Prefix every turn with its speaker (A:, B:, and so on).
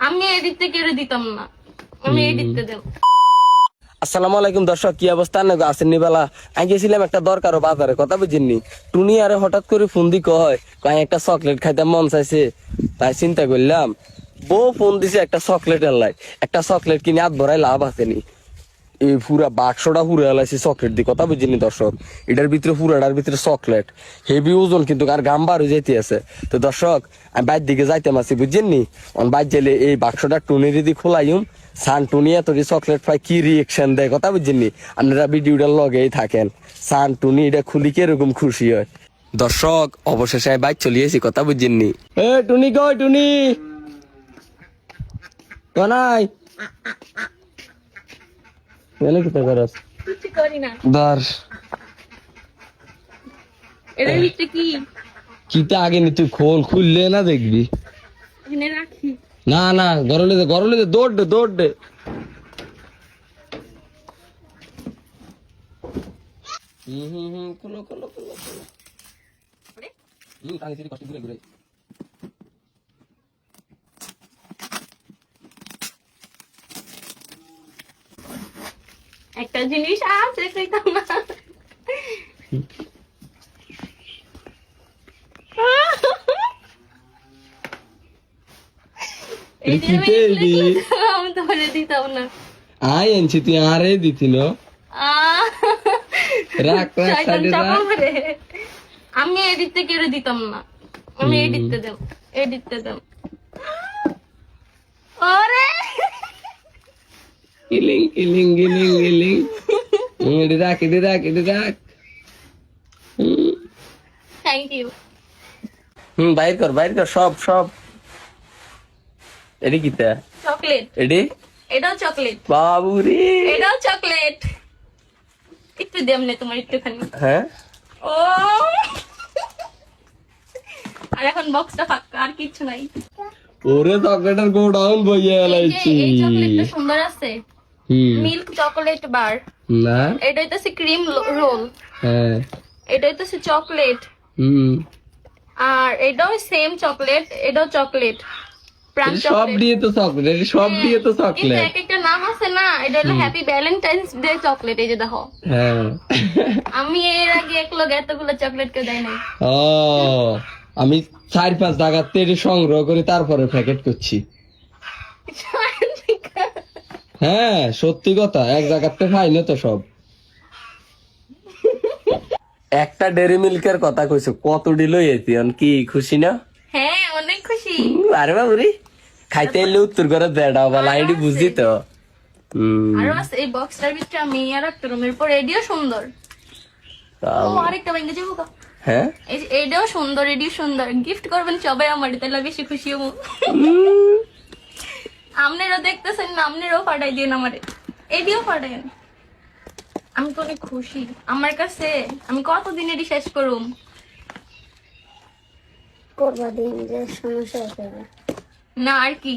A: আমি এদিকতে কেড়ে দিতাম না, আমি এদিকতে দেব।
B: আসসালামু আলাইকুম দর্শক, কি অবস্থা আছেন নিবেলা? আমি গেছিলাম একটা দরকার বাজারে, কথা বুঝিনি। টুনি আরে হঠাৎ করে ফোন দি কয় একটা চকলেট খাইতে মন চাইছে। তাই চিন্তা করলাম বউ ফোন দিছে একটা চকলেটের লাই, একটা চকলেট কিনে হাত ভরাই লাভ আছেনি। এই পুরা বাক্সটা পুরে এলাইছি চকলেট দিয়ে, কথা বুঝিনি দর্শক। এটার ভিতরে পুরাটার ভিতরে চকলেট, হেভি ওজন কিন্তু, আর গাম বার হয়ে যাইতে আছে। তো দর্শক আমি বাইর দিকে যাইতাম আছি, বুঝছেননি? বাইর গেলে এই বাক্সটা টুনির দিয়ে খোলাইম, সান টুনি এত চকলেট পাই কি রিয়েকশন দেয়, কথা বুঝছেননি? আপনারা ভিডিওটার লগেই থাকেন। সান টুনি এটা খুলি কিরকম খুশি হয়। দর্শক অবশেষে বাইক চলিয়েছি, কথা বুঝছেননি? এ টুনি কই, টুনি কনাই
A: কিছু করি না। এটার ভিতরে কি?
B: কিতা আগে নি তুই খোল, খুললে না দেখবি।
A: এখানে রাখি।
B: না না, গরলে দে, দৌড় দে। খুলো। টানি কষ্ট ঘুরে।
A: একটা জিনিস আছে কইতাম না। এই যে আমি তোমারে দিতাম না।
B: আই আনছি তুই আরে দিছিল। রাখ
A: আমি এদিকতে কেড়ে দিতাম না, আমি এদিকতে দেব। ওরে
B: গিলিং এডি রাখ।
A: Thank you.
B: বাইর কর সব। এডি কিতা?
A: চকলেট। এটাও চকলেট।
B: বাবুরে,
A: এটাও চকলেট। একটু দেমনে তোমার একটুখানি।
B: হ্যাঁ
A: ও আর এখন বক্সটা ফাঁকা, আর কিছু নাই।
B: ওরে চকলেটের গোডাউন বইয়ে এলাইছি।
A: এই চকলেটটা সুন্দর আছে, মিল্ক চকলেট বার
B: না,
A: এটা হইতাছে ক্রিম রোল,
B: হ্যাঁ
A: এটা হইতাছে চকলেট, আর এটাও সেম চকলেট, এটাও চকলেট, প্রাণ
B: সব
A: চকলেট।
B: দিয়ে তো চকলেট,
A: কিন্তু এক একটা নাম আছে না, এটা হলো হ্যাপি ভ্যালেন্টাইন্স ডে চকলেট। এই যে দেখো,
B: হ্যাঁ
A: আমি এর আগে এতগুলো চকলেট কেউ দেয় নাই।
B: ও, আমি 4-5 জায়গাতে সংগ্রহ করে তারপরে প্যাকেট করছি। হ্যাঁ সত্যি কথা, এক জায়গাতে পাই না তো সব। একটা ডেরি মিল্কের কথা কইছো, কত ডিল হয়েছি, কি খুশি না?
A: হ্যাঁ অনেক খুশি।
B: আরে বাবুরি, খাইতে এলে উত্তর করে দেড়া বলা, আইডি বুঝি তো।
A: আরো আছে এই বক্সটার ভিতরে, আমি আর একটা রুমের পর এডিও সুন্দর। ও আরেকটা ভেঙে যাবো।
B: হ্যাঁ
A: এই যে এটাও সুন্দর, এডিও সুন্দর। গিফট করবেন সবাই আমার, তাহলে বেশি খুশি হবো। আপনারও দেখতেছেন না, আপনারও পাঠাই দিন আমারে, এডিও পাঠাইন। আমি তো অনেক খুশি আমার কাছে। আমি কতদিন এডি শেষ করুম?
C: করবা দিন যে সমস্যা হবে
A: না আর কি।